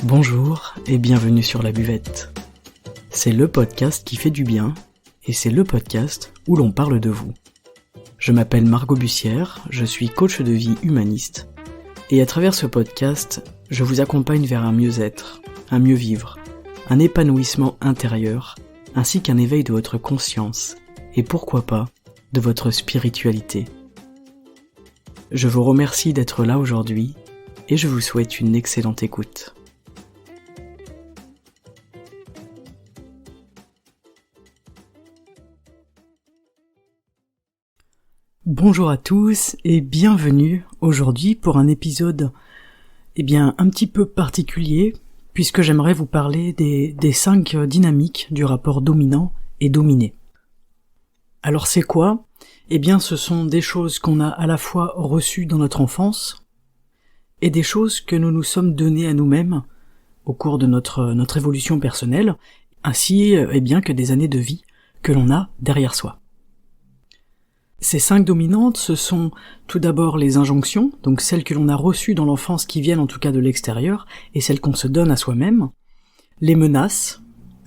Bonjour et bienvenue sur La Buvette. C'est le podcast qui fait du bien et c'est le podcast où l'on parle de vous. Je m'appelle Margot Bussière, je suis coach de vie humaniste et à travers ce podcast, je vous accompagne vers un mieux-être, un mieux vivre, un épanouissement intérieur ainsi qu'un éveil de votre conscience et pourquoi pas de votre spiritualité. Je vous remercie d'être là aujourd'hui et je vous souhaite une excellente écoute. Bonjour à tous et bienvenue aujourd'hui pour un épisode un petit peu particulier puisque j'aimerais vous parler des 5 dynamiques du rapport dominant et dominé. Alors c'est quoi ? Ce sont des choses qu'on a à la fois reçues dans notre enfance et des choses que nous nous sommes données à nous-mêmes au cours de notre évolution personnelle, ainsi que des années de vie que l'on a derrière soi. Ces 5 dominantes, ce sont tout d'abord les injonctions, donc celles que l'on a reçues dans l'enfance qui viennent en tout cas de l'extérieur, et celles qu'on se donne à soi-même, les menaces,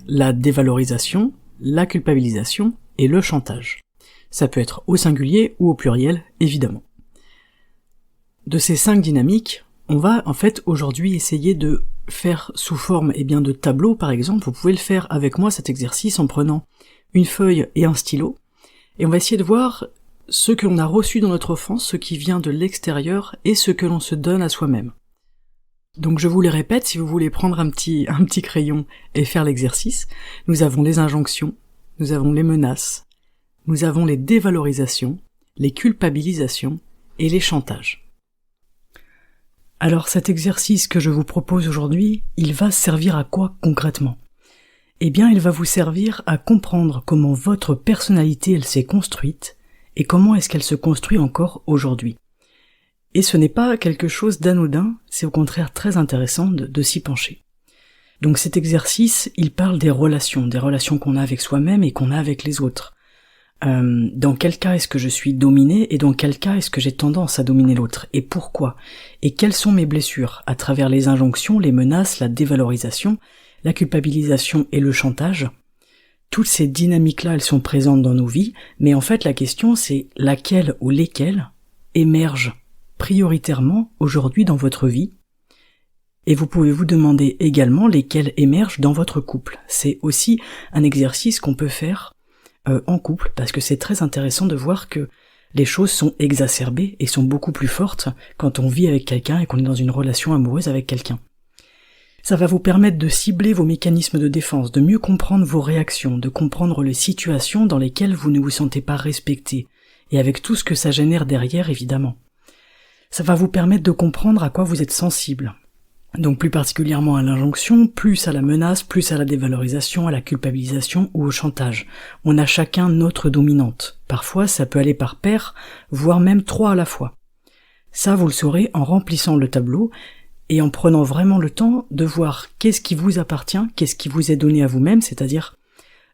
la dévalorisation, la culpabilisation et le chantage. Ça peut être au singulier ou au pluriel, évidemment. De ces 5 dynamiques, on va en fait aujourd'hui essayer de faire sous forme de tableau par exemple. Vous pouvez le faire avec moi cet exercice en prenant une feuille et un stylo, et on va essayer de voir ce que l'on a reçu dans notre enfance, ce qui vient de l'extérieur et ce que l'on se donne à soi-même. Donc je vous les répète, si vous voulez prendre un petit crayon et faire l'exercice, nous avons les injonctions, nous avons les menaces, nous avons les dévalorisations, les culpabilisations et les chantages. Alors cet exercice que je vous propose aujourd'hui, il va servir à quoi concrètement ? Il va vous servir à comprendre comment votre personnalité elle s'est construite et comment est-ce qu'elle se construit encore aujourd'hui. Et ce n'est pas quelque chose d'anodin, c'est au contraire très intéressant de s'y pencher. Donc cet exercice, il parle des relations qu'on a avec soi-même et qu'on a avec les autres. Dans quel cas est-ce que je suis dominé et dans quel cas est-ce que j'ai tendance à dominer l'autre et pourquoi ? Et quelles sont mes blessures à travers les injonctions, les menaces, la dévalorisation, la culpabilisation et le chantage. Toutes ces dynamiques-là, elles sont présentes dans nos vies, mais en fait la question c'est laquelle ou lesquelles émergent prioritairement aujourd'hui dans votre vie, et vous pouvez vous demander également lesquelles émergent dans votre couple. C'est aussi un exercice qu'on peut faire en couple, parce que c'est très intéressant de voir que les choses sont exacerbées et sont beaucoup plus fortes quand on vit avec quelqu'un et qu'on est dans une relation amoureuse avec quelqu'un. Ça va vous permettre de cibler vos mécanismes de défense, de mieux comprendre vos réactions, de comprendre les situations dans lesquelles vous ne vous sentez pas respecté, et avec tout ce que ça génère derrière évidemment. Ça va vous permettre de comprendre à quoi vous êtes sensible. Donc plus particulièrement à l'injonction, plus à la menace, plus à la dévalorisation, à la culpabilisation ou au chantage. On a chacun notre dominante. Parfois ça peut aller par paire, voire même 3 à la fois. Ça vous le saurez en remplissant le tableau, et en prenant vraiment le temps de voir qu'est-ce qui vous appartient, qu'est-ce qui vous est donné à vous-même, c'est-à-dire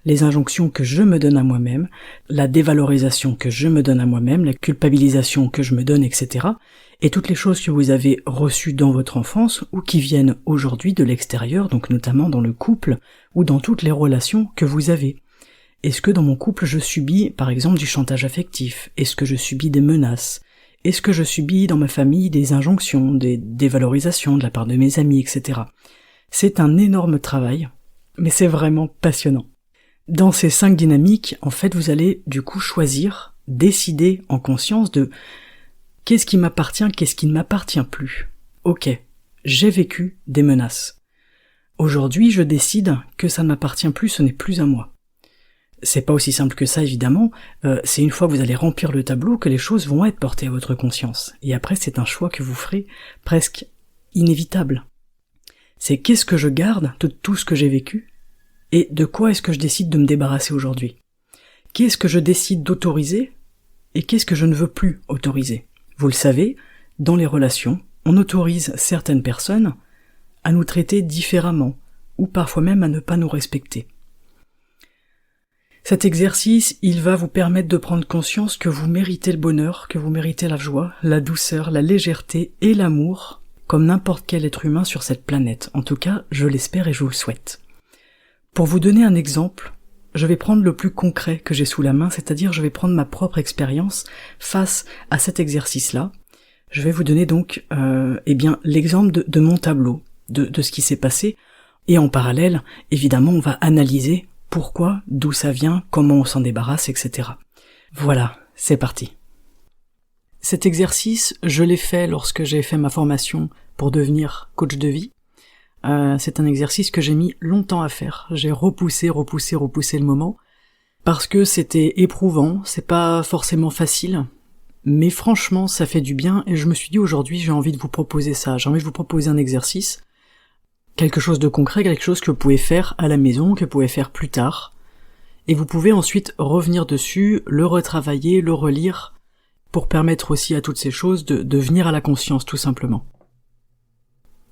les injonctions que je me donne à moi-même, la dévalorisation que je me donne à moi-même, la culpabilisation que je me donne, etc. Et toutes les choses que vous avez reçues dans votre enfance ou qui viennent aujourd'hui de l'extérieur, donc notamment dans le couple ou dans toutes les relations que vous avez. Est-ce que dans mon couple je subis par exemple du chantage affectif ? Est-ce que je subis des menaces ? Est-ce que je subis dans ma famille des injonctions, des dévalorisations de la part de mes amis, etc. C'est un énorme travail, mais c'est vraiment passionnant. Dans ces 5 dynamiques, en fait, vous allez du coup choisir, décider en conscience de qu'est-ce qui m'appartient, qu'est-ce qui ne m'appartient plus. Ok, j'ai vécu des menaces. Aujourd'hui, je décide que ça ne m'appartient plus, ce n'est plus à moi. C'est pas aussi simple que ça évidemment, c'est une fois que vous allez remplir le tableau que les choses vont être portées à votre conscience. Et après c'est un choix que vous ferez presque inévitable. C'est qu'est-ce que je garde de tout ce que j'ai vécu et de quoi est-ce que je décide de me débarrasser aujourd'hui. Qu'est-ce que je décide d'autoriser et qu'est-ce que je ne veux plus autoriser. Vous le savez, dans les relations, on autorise certaines personnes à nous traiter différemment ou parfois même à ne pas nous respecter. Cet exercice, il va vous permettre de prendre conscience que vous méritez le bonheur, que vous méritez la joie, la douceur, la légèreté et l'amour comme n'importe quel être humain sur cette planète. En tout cas, je l'espère et je vous le souhaite. Pour vous donner un exemple, je vais prendre le plus concret que j'ai sous la main, c'est-à-dire je vais prendre ma propre expérience face à cet exercice-là. Je vais vous donner donc l'exemple de mon tableau, de ce qui s'est passé, et en parallèle, évidemment, on va analyser pourquoi, d'où ça vient, comment on s'en débarrasse, etc. Voilà, c'est parti. Cet exercice, je l'ai fait lorsque j'ai fait ma formation pour devenir coach de vie. C'est un exercice que j'ai mis longtemps à faire. J'ai repoussé le moment, parce que c'était éprouvant, c'est pas forcément facile, mais franchement, ça fait du bien, et je me suis dit aujourd'hui, j'ai envie de vous proposer ça. J'ai envie de vous proposer un exercice, quelque chose de concret, quelque chose que vous pouvez faire à la maison, que vous pouvez faire plus tard, et vous pouvez ensuite revenir dessus, le retravailler, le relire, pour permettre aussi à toutes ces choses de venir à la conscience, tout simplement.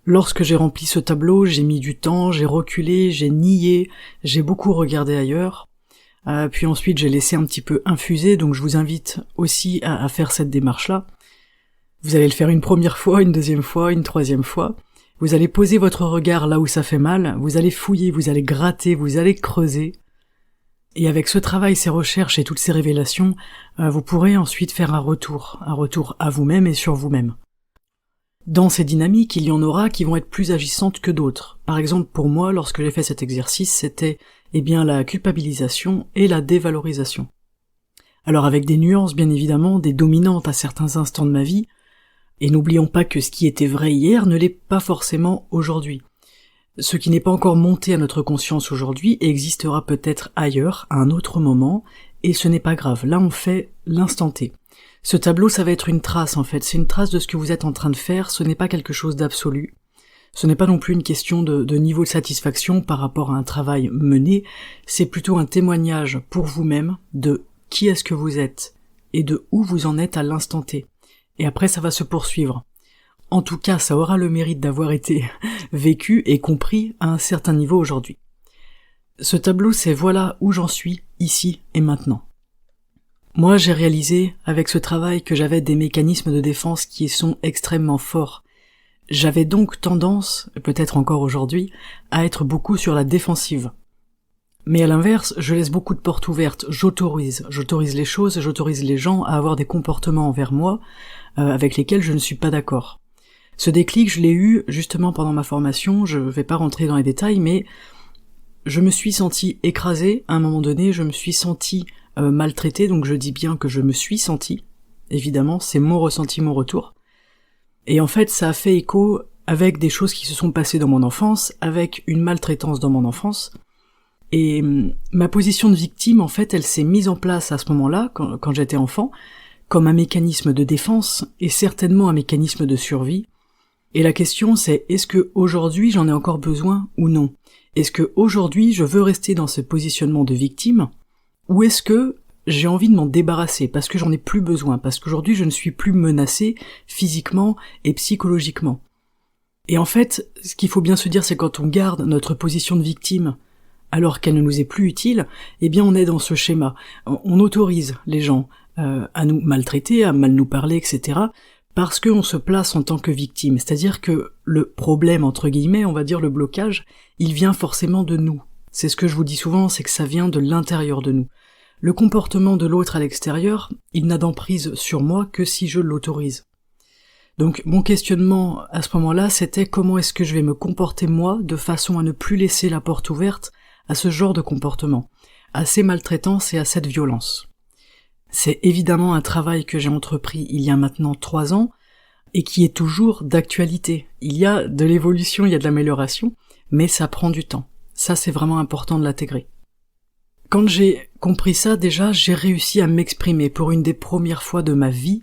Lorsque j'ai rempli ce tableau, j'ai mis du temps, j'ai reculé, j'ai nié, j'ai beaucoup regardé ailleurs, puis ensuite j'ai laissé un petit peu infuser, donc je vous invite aussi à faire cette démarche-là. Vous allez le faire une première fois, une deuxième fois, une troisième fois. Vous allez poser votre regard là où ça fait mal, vous allez fouiller, vous allez gratter, vous allez creuser. Et avec ce travail, ces recherches et toutes ces révélations, vous pourrez ensuite faire un retour à vous-même et sur vous-même. Dans ces dynamiques, il y en aura qui vont être plus agissantes que d'autres. Par exemple, pour moi, lorsque j'ai fait cet exercice, c'était la culpabilisation et la dévalorisation. Alors avec des nuances, bien évidemment, des dominantes à certains instants de ma vie, et n'oublions pas que ce qui était vrai hier ne l'est pas forcément aujourd'hui. Ce qui n'est pas encore monté à notre conscience aujourd'hui existera peut-être ailleurs, à un autre moment, et ce n'est pas grave. Là, on fait l'instant T. Ce tableau, ça va être une trace, en fait. C'est une trace de ce que vous êtes en train de faire, ce n'est pas quelque chose d'absolu. Ce n'est pas non plus une question de niveau de satisfaction par rapport à un travail mené, c'est plutôt un témoignage pour vous-même de qui est-ce que vous êtes, et de où vous en êtes à l'instant T. Et après, ça va se poursuivre. En tout cas, ça aura le mérite d'avoir été vécu et compris à un certain niveau aujourd'hui. Ce tableau, c'est voilà où j'en suis, ici et maintenant. Moi, j'ai réalisé avec ce travail que j'avais des mécanismes de défense qui sont extrêmement forts. J'avais donc tendance, peut-être encore aujourd'hui, à être beaucoup sur la défensive. Mais à l'inverse, je laisse beaucoup de portes ouvertes, j'autorise les choses, j'autorise les gens à avoir des comportements envers moi avec lesquels je ne suis pas d'accord. Ce déclic, je l'ai eu justement pendant ma formation, je vais pas rentrer dans les détails, mais je me suis senti écrasé à un moment donné, je me suis senti maltraité, donc je dis bien que je me suis senti, évidemment, c'est mon ressenti, mon retour. Et en fait, ça a fait écho avec des choses qui se sont passées dans mon enfance, avec une maltraitance dans mon enfance, et ma position de victime, en fait, elle s'est mise en place à ce moment-là, quand j'étais enfant, comme un mécanisme de défense, et certainement un mécanisme de survie. Et la question c'est, est-ce que aujourd'hui j'en ai encore besoin ou non? Est-ce que aujourd'hui je veux rester dans ce positionnement de victime? Ou est-ce que j'ai envie de m'en débarrasser parce que j'en ai plus besoin, parce qu'aujourd'hui je ne suis plus menacé physiquement et psychologiquement? Et en fait, ce qu'il faut bien se dire, c'est quand on garde notre position de victime alors qu'elle ne nous est plus utile, eh bien on est dans ce schéma. On autorise les gens à nous maltraiter, à mal nous parler, etc., parce qu'on se place en tant que victime. C'est-à-dire que le problème, entre guillemets, on va dire le blocage, il vient forcément de nous. C'est ce que je vous dis souvent, c'est que ça vient de l'intérieur de nous. Le comportement de l'autre à l'extérieur, il n'a d'emprise sur moi que si je l'autorise. Donc mon questionnement à ce moment-là, c'était comment est-ce que je vais me comporter moi de façon à ne plus laisser la porte ouverte à ce genre de comportement, à ces maltraitances et à cette violence. C'est évidemment un travail que j'ai entrepris il y a maintenant 3 ans, et qui est toujours d'actualité. Il y a de l'évolution, il y a de l'amélioration, mais ça prend du temps. Ça, c'est vraiment important de l'intégrer. Quand j'ai compris ça, déjà, j'ai réussi à m'exprimer. Pour une des premières fois de ma vie,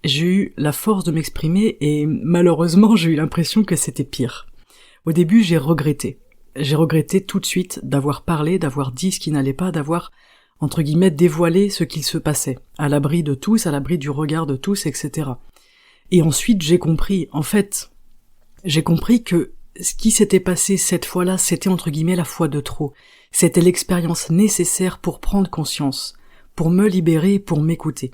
j'ai eu la force de m'exprimer, et malheureusement, j'ai eu l'impression que c'était pire. Au début, j'ai regretté. J'ai regretté tout de suite d'avoir parlé, d'avoir dit ce qui n'allait pas, d'avoir, entre guillemets, dévoilé ce qu'il se passait, à l'abri de tous, à l'abri du regard de tous, etc. Et ensuite, j'ai compris, en fait, j'ai compris que ce qui s'était passé cette fois-là, c'était entre guillemets la fois de trop. C'était l'expérience nécessaire pour prendre conscience, pour me libérer, pour m'écouter.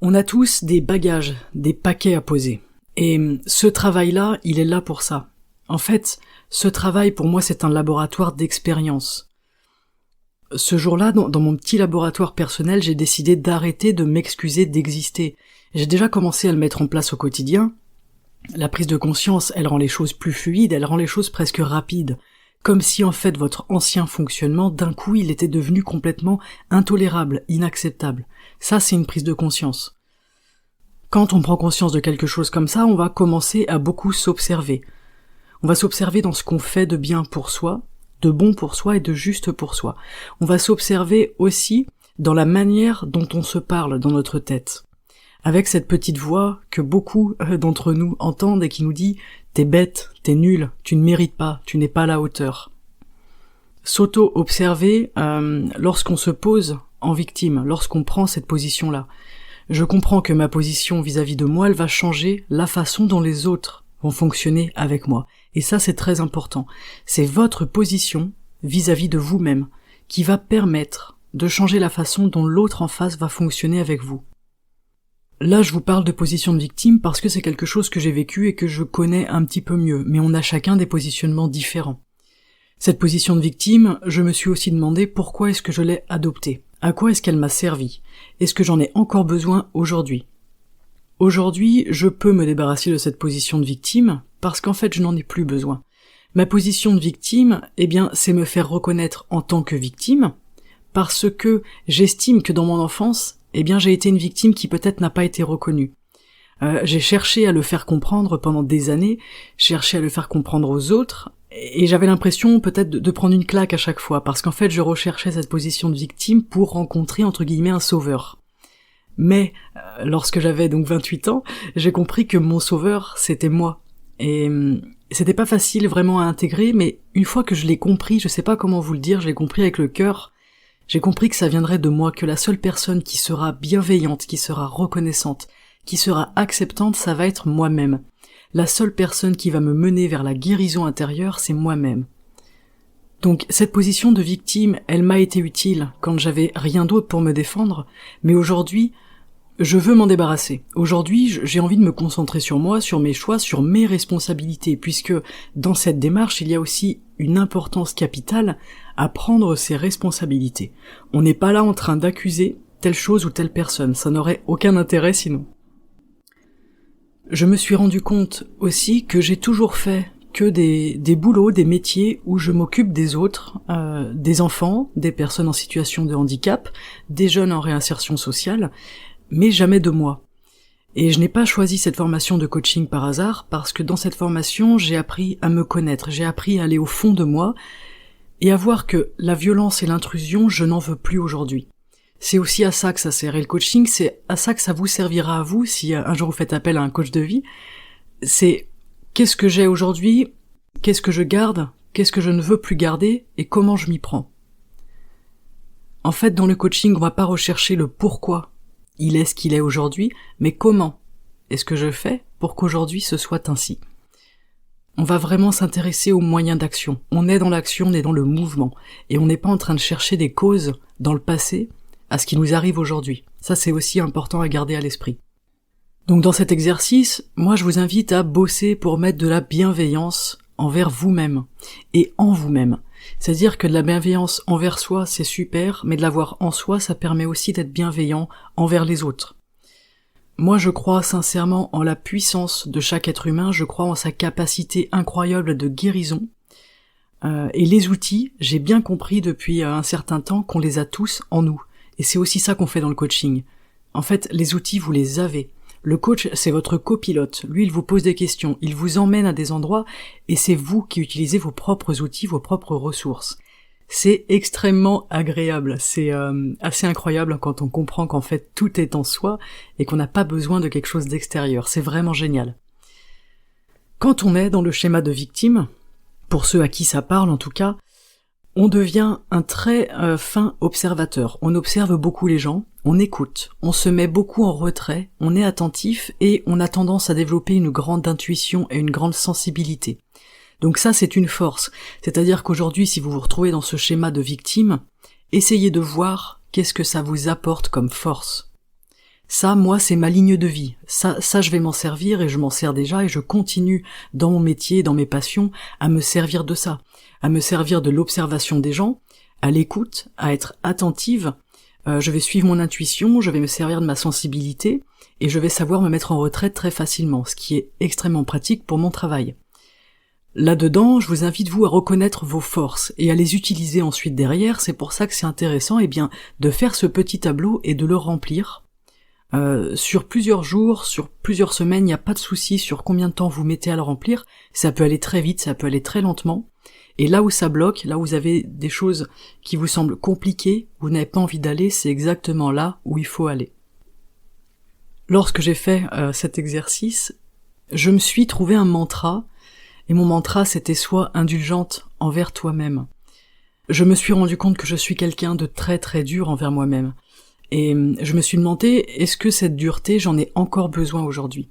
On a tous des bagages, des paquets à poser. Et ce travail-là, il est là pour ça. En fait, ce travail, pour moi, c'est un laboratoire d'expérience. Ce jour-là, dans mon petit laboratoire personnel, j'ai décidé d'arrêter de m'excuser d'exister. J'ai déjà commencé à le mettre en place au quotidien. La prise de conscience, elle rend les choses plus fluides, elle rend les choses presque rapides. Comme si en fait votre ancien fonctionnement, d'un coup, il était devenu complètement intolérable, inacceptable. Ça, c'est une prise de conscience. Quand on prend conscience de quelque chose comme ça, on va commencer à beaucoup s'observer. On va s'observer dans ce qu'on fait de bien pour soi, de bon pour soi et de juste pour soi. On va s'observer aussi dans la manière dont on se parle dans notre tête. Avec cette petite voix que beaucoup d'entre nous entendent et qui nous dit « T'es bête, t'es nul, tu ne mérites pas, tu n'es pas à la hauteur ». S'auto-observer lorsqu'on se pose en victime, lorsqu'on prend cette position-là. Je comprends que ma position vis-à-vis de moi, elle va changer la façon dont les autres vont fonctionner avec moi. Et ça, c'est très important. C'est votre position vis-à-vis de vous-même qui va permettre de changer la façon dont l'autre en face va fonctionner avec vous. Là, je vous parle de position de victime parce que c'est quelque chose que j'ai vécu et que je connais un petit peu mieux, mais on a chacun des positionnements différents. Cette position de victime, je me suis aussi demandé pourquoi est-ce que je l'ai adoptée. À quoi est-ce qu'elle m'a servi? Est-ce que j'en ai encore besoin aujourd'hui? Aujourd'hui, je peux me débarrasser de cette position de victime parce qu'en fait, je n'en ai plus besoin. Ma position de victime, c'est me faire reconnaître en tant que victime parce que j'estime que dans mon enfance, j'ai été une victime qui peut-être n'a pas été reconnue. J'ai cherché à le faire comprendre pendant des années, cherché à le faire comprendre aux autres, et j'avais l'impression peut-être de prendre une claque à chaque fois, parce qu'en fait je recherchais cette position de victime pour rencontrer entre guillemets un sauveur. Mais lorsque j'avais donc 28 ans, j'ai compris que mon sauveur c'était moi. Et c'était pas facile vraiment à intégrer, mais une fois que je l'ai compris, je sais pas comment vous le dire, je l'ai compris avec le cœur, j'ai compris que ça viendrait de moi, que la seule personne qui sera bienveillante, qui sera reconnaissante, qui sera acceptante, ça va être moi-même. La seule personne qui va me mener vers la guérison intérieure, c'est moi-même. Donc cette position de victime, elle m'a été utile quand j'avais rien d'autre pour me défendre, mais aujourd'hui, je veux m'en débarrasser. Aujourd'hui, j'ai envie de me concentrer sur moi, sur mes choix, sur mes responsabilités, puisque dans cette démarche, il y a aussi une importance capitale à prendre ses responsabilités. On n'est pas là en train d'accuser telle chose ou telle personne, ça n'aurait aucun intérêt sinon. Je me suis rendu compte aussi que j'ai toujours fait que des boulots, des métiers où je m'occupe des autres, des enfants, des personnes en situation de handicap, des jeunes en réinsertion sociale, mais jamais de moi. Et je n'ai pas choisi cette formation de coaching par hasard, parce que dans cette formation, j'ai appris à me connaître, j'ai appris à aller au fond de moi, et à voir que la violence et l'intrusion, je n'en veux plus aujourd'hui. C'est aussi à ça que ça sert, et le coaching, c'est à ça que ça vous servira à vous, si un jour vous faites appel à un coach de vie. C'est qu'est-ce que j'ai aujourd'hui, qu'est-ce que je garde, qu'est-ce que je ne veux plus garder, et comment je m'y prends. En fait, dans le coaching, on va pas rechercher le pourquoi il est ce qu'il est aujourd'hui, mais comment est-ce que je fais pour qu'aujourd'hui ce soit ainsi. On va vraiment s'intéresser aux moyens d'action. On est dans l'action, on est dans le mouvement, et on n'est pas en train de chercher des causes dans le passé à ce qui nous arrive aujourd'hui. Ça, c'est aussi important à garder à l'esprit. Donc dans cet exercice, moi je vous invite à bosser pour mettre de la bienveillance envers vous-même et en vous-même. C'est-à-dire que de la bienveillance envers soi, c'est super, mais de l'avoir en soi, ça permet aussi d'être bienveillant envers les autres. Moi, je crois sincèrement en la puissance de chaque être humain, je crois en sa capacité incroyable de guérison. Et les outils, j'ai bien compris depuis un certain temps qu'on les a tous en nous. Et c'est aussi ça qu'on fait dans le coaching. En fait, les outils, vous les avez. Le coach, c'est votre copilote. Lui, il vous pose des questions, il vous emmène à des endroits, et c'est vous qui utilisez vos propres outils, vos propres ressources. C'est extrêmement agréable, c'est assez incroyable quand on comprend qu'en fait tout est en soi, et qu'on n'a pas besoin de quelque chose d'extérieur. C'est vraiment génial. Quand on est dans le schéma de victime, pour ceux à qui ça parle en tout cas, on devient un très fin observateur. On observe beaucoup les gens, on écoute, on se met beaucoup en retrait, on est attentif et on a tendance à développer une grande intuition et une grande sensibilité. Donc ça, c'est une force. C'est-à-dire qu'aujourd'hui, si vous vous retrouvez dans ce schéma de victime, essayez de voir qu'est-ce que ça vous apporte comme force. Ça, moi, c'est ma ligne de vie. Ça, je vais m'en servir et je m'en sers déjà et je continue dans mon métier, dans mes passions, à me servir de ça, à me servir de l'observation des gens, à l'écoute, à être attentive. Je vais suivre mon intuition, je vais me servir de ma sensibilité et je vais savoir me mettre en retraite très facilement, ce qui est extrêmement pratique pour mon travail. Là-dedans, je vous invite vous à reconnaître vos forces et à les utiliser ensuite derrière. C'est pour ça que c'est intéressant, de faire ce petit tableau et de le remplir. Sur plusieurs jours, sur plusieurs semaines, il n'y a pas de souci sur combien de temps vous mettez à le remplir. Ça peut aller très vite, ça peut aller très lentement. Et là où ça bloque, là où vous avez des choses qui vous semblent compliquées, vous n'avez pas envie d'aller, c'est exactement là où il faut aller. Lorsque j'ai fait cet exercice, je me suis trouvé un mantra, et mon mantra c'était sois indulgente envers toi-même. Je me suis rendu compte que je suis quelqu'un de très très dur envers moi-même. Et je me suis demandé, est-ce que cette dureté, j'en ai encore besoin aujourd'hui?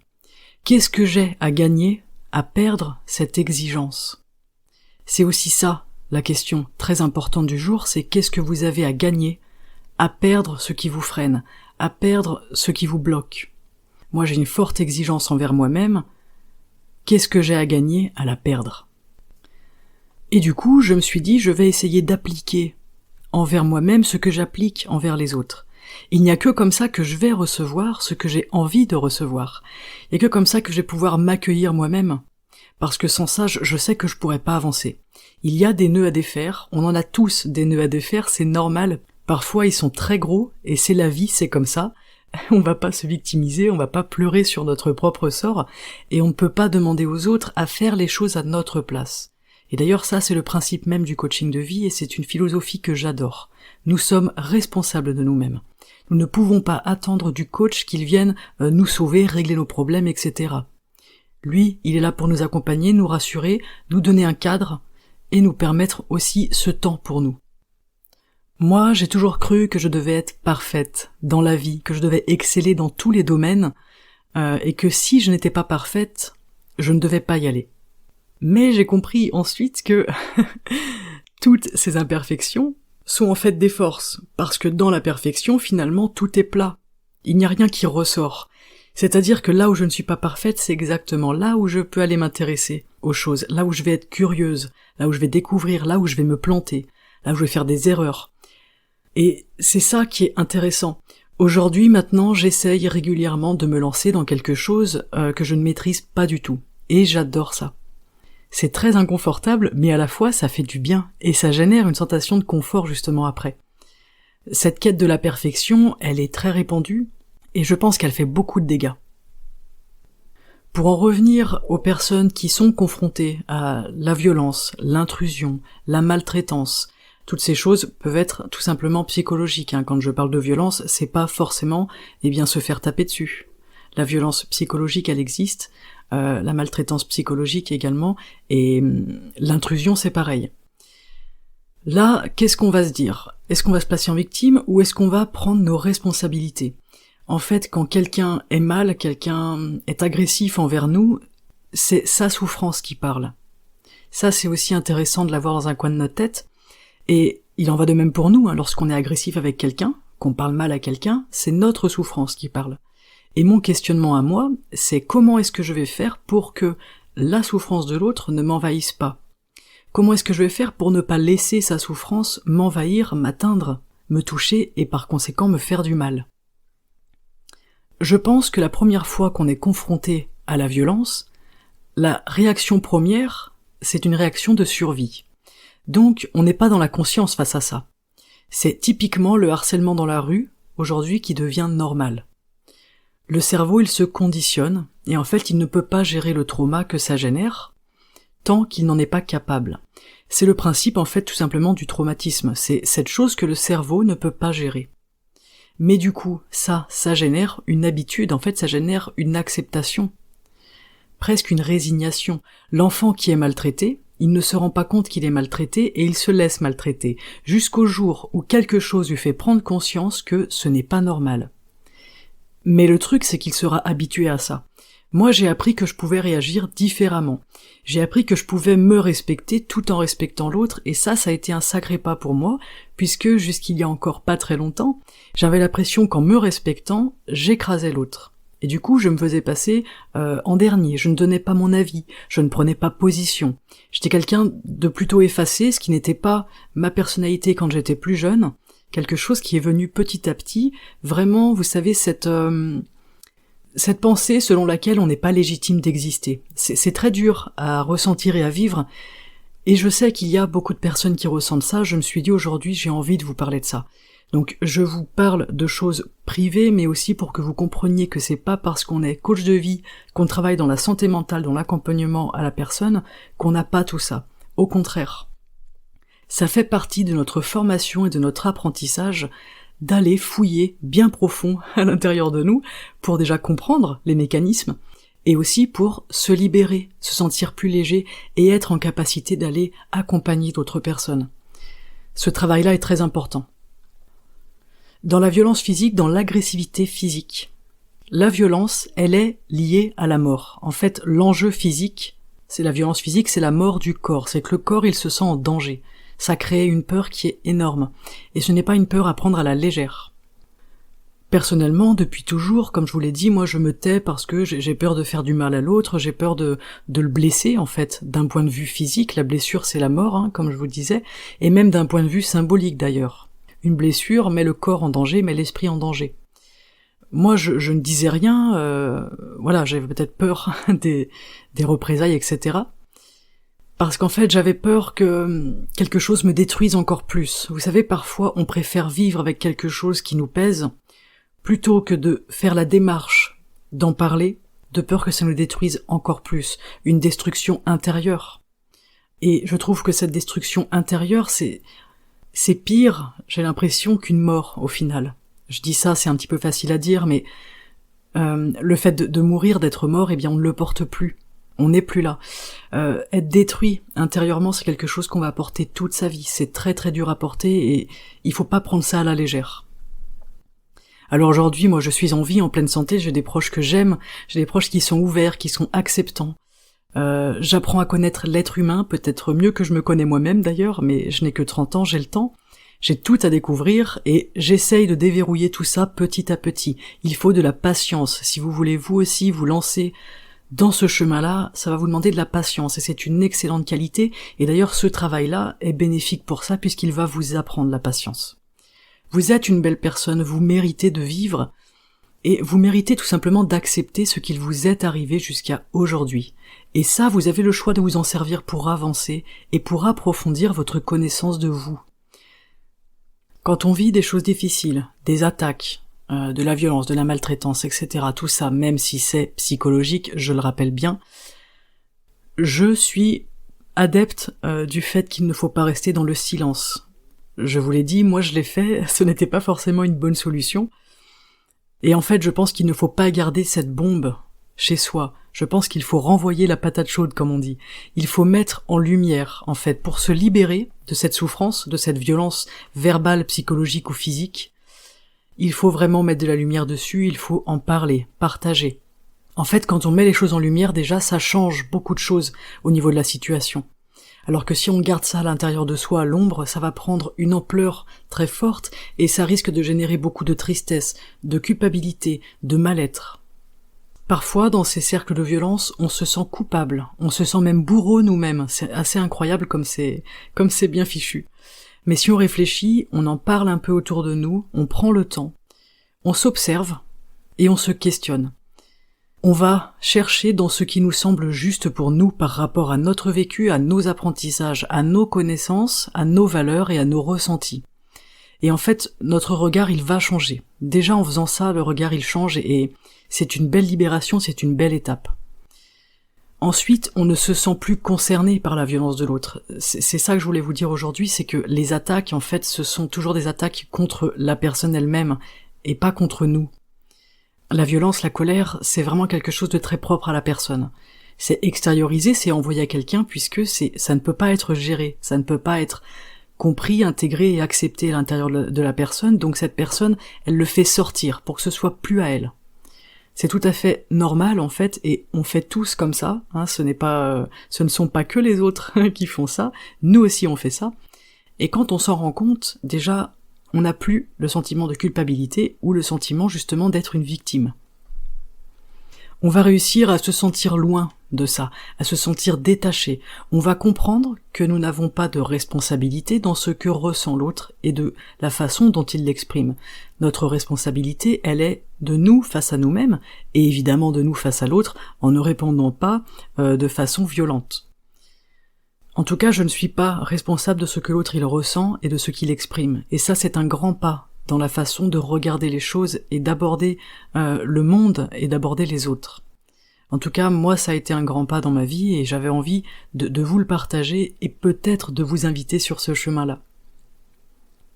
Qu'est-ce que j'ai à gagner, à perdre cette exigence? C'est aussi ça, la question très importante du jour, c'est qu'est-ce que vous avez à gagner, à perdre ce qui vous freine, à perdre ce qui vous bloque. Moi, j'ai une forte exigence envers moi-même. Qu'est-ce que j'ai à gagner, à la perdre? Et du coup, je me suis dit, je vais essayer d'appliquer envers moi-même ce que j'applique envers les autres. Il n'y a que comme ça que je vais recevoir ce que j'ai envie de recevoir. Il n'y a que comme ça que je vais pouvoir m'accueillir moi-même. Parce que sans ça, je sais que je pourrais pas avancer. Il y a des nœuds à défaire, on en a tous des nœuds à défaire, c'est normal. Parfois ils sont très gros, et c'est la vie, c'est comme ça. On va pas se victimiser, on va pas pleurer sur notre propre sort, et on ne peut pas demander aux autres à faire les choses à notre place. Et d'ailleurs ça c'est le principe même du coaching de vie, et c'est une philosophie que j'adore. Nous sommes responsables de nous-mêmes. Nous ne pouvons pas attendre du coach qu'il vienne nous sauver, régler nos problèmes, etc. Lui, il est là pour nous accompagner, nous rassurer, nous donner un cadre, et nous permettre aussi ce temps pour nous. Moi, j'ai toujours cru que je devais être parfaite dans la vie, que je devais exceller dans tous les domaines, et que si je n'étais pas parfaite, je ne devais pas y aller. Mais j'ai compris ensuite que toutes ces imperfections sont en fait des forces, parce que dans la perfection, finalement, tout est plat. Il n'y a rien qui ressort. C'est-à-dire que là où je ne suis pas parfaite, c'est exactement là où je peux aller m'intéresser aux choses, là où je vais être curieuse, là où je vais découvrir, là où je vais me planter, là où je vais faire des erreurs. Et c'est ça qui est intéressant. Aujourd'hui, maintenant, j'essaye régulièrement de me lancer dans quelque chose que je ne maîtrise pas du tout. Et j'adore ça. C'est très inconfortable, mais à la fois ça fait du bien, et ça génère une sensation de confort justement après. Cette quête de la perfection, elle est très répandue, et je pense qu'elle fait beaucoup de dégâts. Pour en revenir aux personnes qui sont confrontées à la violence, l'intrusion, la maltraitance, toutes ces choses peuvent être tout simplement psychologiques. Quand je parle de violence, c'est pas forcément se faire taper dessus. La violence psychologique, elle existe, la maltraitance psychologique également, et l'intrusion c'est pareil. Là, qu'est-ce qu'on va se dire? Est-ce qu'on va se placer en victime ou est-ce qu'on va prendre nos responsabilités? En fait, quand quelqu'un est mal, quelqu'un est agressif envers nous, c'est sa souffrance qui parle. Ça, c'est aussi intéressant de l'avoir dans un coin de notre tête, et il en va de même pour nous, lorsqu'on est agressif avec quelqu'un, qu'on parle mal à quelqu'un, c'est notre souffrance qui parle. Et mon questionnement à moi, c'est comment est-ce que je vais faire pour que la souffrance de l'autre ne m'envahisse pas? Comment est-ce que je vais faire pour ne pas laisser sa souffrance m'envahir, m'atteindre, me toucher et par conséquent me faire du mal? Je pense que la première fois qu'on est confronté à la violence, la réaction première, c'est une réaction de survie. Donc on n'est pas dans la conscience face à ça. C'est typiquement le harcèlement dans la rue, aujourd'hui, qui devient normal. Le cerveau, il se conditionne, et en fait, il ne peut pas gérer le trauma que ça génère, tant qu'il n'en est pas capable. C'est le principe, en fait, tout simplement du traumatisme. C'est cette chose que le cerveau ne peut pas gérer. Mais du coup, ça génère une habitude, en fait, ça génère une acceptation. Presque une résignation. L'enfant qui est maltraité, il ne se rend pas compte qu'il est maltraité et il se laisse maltraiter, jusqu'au jour où quelque chose lui fait prendre conscience que ce n'est pas normal. Mais le truc, c'est qu'il sera habitué à ça. Moi, j'ai appris que je pouvais réagir différemment. J'ai appris que je pouvais me respecter tout en respectant l'autre, et ça a été un sacré pas pour moi, puisque jusqu'il y a encore pas très longtemps, j'avais l'impression qu'en me respectant, j'écrasais l'autre. Et du coup, je me faisais passer en dernier, je ne donnais pas mon avis, je ne prenais pas position. J'étais quelqu'un de plutôt effacé, ce qui n'était pas ma personnalité quand j'étais plus jeune, quelque chose qui est venu petit à petit, vraiment, vous savez, cette pensée selon laquelle on n'est pas légitime d'exister. C'est très dur à ressentir et à vivre, et je sais qu'il y a beaucoup de personnes qui ressentent ça. Je me suis dit aujourd'hui j'ai envie de vous parler de ça. Donc je vous parle de choses privées, mais aussi pour que vous compreniez que c'est pas parce qu'on est coach de vie, qu'on travaille dans la santé mentale, dans l'accompagnement à la personne, qu'on n'a pas tout ça. Au contraire. Ça fait partie de notre formation et de notre apprentissage d'aller fouiller bien profond à l'intérieur de nous pour déjà comprendre les mécanismes et aussi pour se libérer, se sentir plus léger et être en capacité d'aller accompagner d'autres personnes. Ce travail-là est très important. Dans la violence physique, dans l'agressivité physique, la violence, elle est liée à la mort. En fait, l'enjeu physique, c'est la violence physique, c'est la mort du corps. C'est que le corps, il se sent en danger. Ça crée une peur qui est énorme. Et ce n'est pas une peur à prendre à la légère. Personnellement, depuis toujours, comme je vous l'ai dit, moi je me tais parce que j'ai peur de faire du mal à l'autre, j'ai peur de le blesser, en fait, d'un point de vue physique. La blessure, c'est la mort, hein, comme je vous le disais, et même d'un point de vue symbolique d'ailleurs. Une blessure met le corps en danger, met l'esprit en danger. Moi, je ne disais rien, voilà, j'avais peut-être peur des représailles, etc., parce qu'en fait, j'avais peur que quelque chose me détruise encore plus. Vous savez, parfois, on préfère vivre avec quelque chose qui nous pèse, plutôt que de faire la démarche d'en parler, de peur que ça nous détruise encore plus. Une destruction intérieure. Et je trouve que cette destruction intérieure, c'est pire, j'ai l'impression, qu'une mort, au final. Je dis ça, c'est un petit peu facile à dire, mais le fait de mourir, d'être mort, eh bien, on ne le porte plus. On n'est plus là. Être détruit intérieurement, c'est quelque chose qu'on va porter toute sa vie. C'est très très dur à porter et il faut pas prendre ça à la légère. Alors aujourd'hui, moi je suis en vie, en pleine santé, j'ai des proches que j'aime, j'ai des proches qui sont ouverts, qui sont acceptants. J'apprends à connaître l'être humain, peut-être mieux que je me connais moi-même d'ailleurs, mais je n'ai que 30 ans, j'ai le temps. J'ai tout à découvrir et j'essaye de déverrouiller tout ça petit à petit. Il faut de la patience. Si vous voulez vous aussi vous lancer dans ce chemin-là, ça va vous demander de la patience et c'est une excellente qualité. Et d'ailleurs, ce travail-là est bénéfique pour ça puisqu'il va vous apprendre la patience. Vous êtes une belle personne, vous méritez de vivre et vous méritez tout simplement d'accepter ce qu'il vous est arrivé jusqu'à aujourd'hui. Et ça, vous avez le choix de vous en servir pour avancer et pour approfondir votre connaissance de vous. Quand on vit des choses difficiles, des attaques, de la violence, de la maltraitance, etc., tout ça, même si c'est psychologique, je le rappelle bien, je suis adepte du fait qu'il ne faut pas rester dans le silence. Je vous l'ai dit, moi je l'ai fait, ce n'était pas forcément une bonne solution, et en fait je pense qu'il ne faut pas garder cette bombe chez soi, je pense qu'il faut renvoyer la patate chaude comme on dit, il faut mettre en lumière, en fait, pour se libérer de cette souffrance, de cette violence verbale, psychologique ou physique, il faut vraiment mettre de la lumière dessus, il faut en parler, partager. En fait, quand on met les choses en lumière, déjà, ça change beaucoup de choses au niveau de la situation. Alors que si on garde ça à l'intérieur de soi, à l'ombre, ça va prendre une ampleur très forte et ça risque de générer beaucoup de tristesse, de culpabilité, de mal-être. Parfois, dans ces cercles de violence, on se sent coupable, on se sent même bourreau nous-mêmes. C'est assez incroyable comme c'est bien fichu. Mais si on réfléchit, on en parle un peu autour de nous, on prend le temps, on s'observe et on se questionne. On va chercher dans ce qui nous semble juste pour nous par rapport à notre vécu, à nos apprentissages, à nos connaissances, à nos valeurs et à nos ressentis. Et en fait, notre regard, il va changer. Déjà en faisant ça, le regard, il change et c'est une belle libération, c'est une belle étape. Ensuite, on ne se sent plus concerné par la violence de l'autre. C'est ça que je voulais vous dire aujourd'hui, c'est que les attaques, en fait, ce sont toujours des attaques contre la personne elle-même, et pas contre nous. La violence, la colère, c'est vraiment quelque chose de très propre à la personne. C'est extériorisé, c'est envoyé à quelqu'un, puisque ça ne peut pas être géré, ça ne peut pas être compris, intégré et accepté à l'intérieur de la personne, donc cette personne, elle le fait sortir, pour que ce soit plus à elle. C'est tout à fait normal en fait, et on fait tous comme ça, hein, ce ne sont pas que les autres qui font ça, nous aussi on fait ça, et quand on s'en rend compte, déjà, on n'a plus le sentiment de culpabilité, ou le sentiment justement d'être une victime. On va réussir à se sentir loin de ça, à se sentir détaché. On va comprendre que nous n'avons pas de responsabilité dans ce que ressent l'autre et de la façon dont il l'exprime. Notre responsabilité, elle est de nous face à nous-mêmes, et évidemment de nous face à l'autre, en ne répondant pas de façon violente. En tout cas, je ne suis pas responsable de ce que l'autre il ressent et de ce qu'il exprime, et ça c'est un grand pas dans la façon de regarder les choses et d'aborder le monde et d'aborder les autres. En tout cas, moi ça a été un grand pas dans ma vie et j'avais envie de vous le partager et peut-être de vous inviter sur ce chemin-là.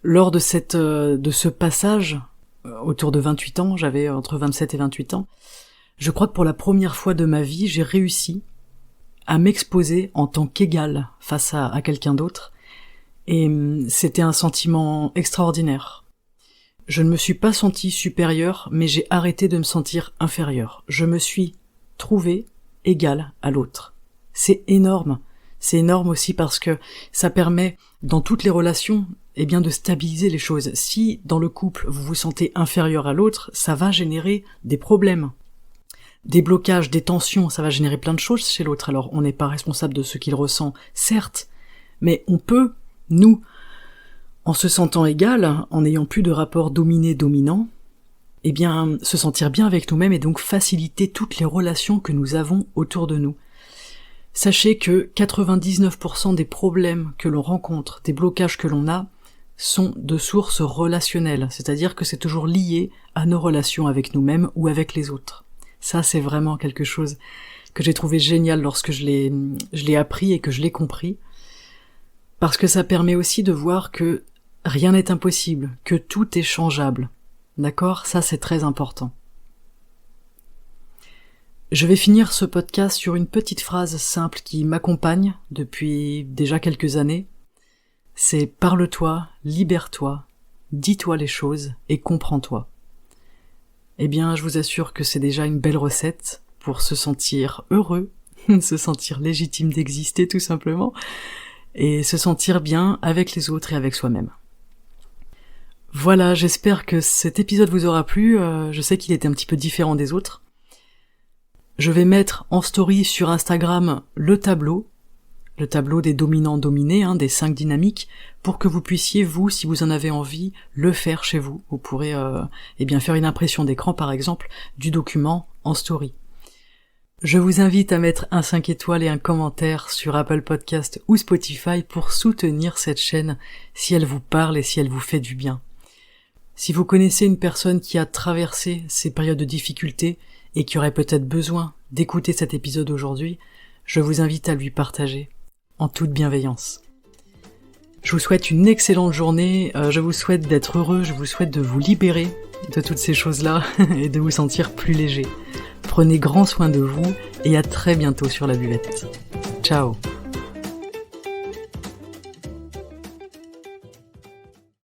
Lors de ce passage, autour de 28 ans, j'avais entre 27 et 28 ans, je crois que pour la première fois de ma vie, j'ai réussi à m'exposer en tant qu'égal face à quelqu'un d'autre, et c'était un sentiment extraordinaire. Je ne me suis pas senti supérieur, mais j'ai arrêté de me sentir inférieur. Je me suis trouvé égal à l'autre. C'est énorme. C'est énorme aussi parce que ça permet, dans toutes les relations, de stabiliser les choses. Si, dans le couple, vous vous sentez inférieur à l'autre, ça va générer des problèmes. Des blocages, des tensions, ça va générer plein de choses chez l'autre. Alors, on n'est pas responsable de ce qu'il ressent, certes, mais on peut, nous, en se sentant égal, en n'ayant plus de rapport dominé-dominant, se sentir bien avec nous-mêmes et donc faciliter toutes les relations que nous avons autour de nous. Sachez que 99% des problèmes que l'on rencontre, des blocages que l'on a, sont de source relationnelle, c'est-à-dire que c'est toujours lié à nos relations avec nous-mêmes ou avec les autres. Ça, c'est vraiment quelque chose que j'ai trouvé génial lorsque je l'ai appris et que je l'ai compris, parce que ça permet aussi de voir que rien n'est impossible, que tout est changeable. D'accord ? Ça, c'est très important. Je vais finir ce podcast sur une petite phrase simple qui m'accompagne depuis déjà quelques années. C'est « Parle-toi, libère-toi, dis-toi les choses et comprends-toi ». Je vous assure que c'est déjà une belle recette pour se sentir heureux, se sentir légitime d'exister tout simplement, et se sentir bien avec les autres et avec soi-même. Voilà, j'espère que cet épisode vous aura plu, je sais qu'il était un petit peu différent des autres. Je vais mettre en story sur Instagram le tableau des dominants-dominés, des 5 dynamiques, pour que vous puissiez, vous, si vous en avez envie, le faire chez vous. Vous pourrez faire une impression d'écran, par exemple, du document en story. Je vous invite à mettre un 5 étoiles et un commentaire sur Apple Podcast ou Spotify pour soutenir cette chaîne si elle vous parle et si elle vous fait du bien. Si vous connaissez une personne qui a traversé ces périodes de difficulté et qui aurait peut-être besoin d'écouter cet épisode aujourd'hui, je vous invite à lui partager, en toute bienveillance. Je vous souhaite une excellente journée, je vous souhaite d'être heureux, je vous souhaite de vous libérer de toutes ces choses-là et de vous sentir plus léger. Prenez grand soin de vous et à très bientôt sur la buvette. Ciao.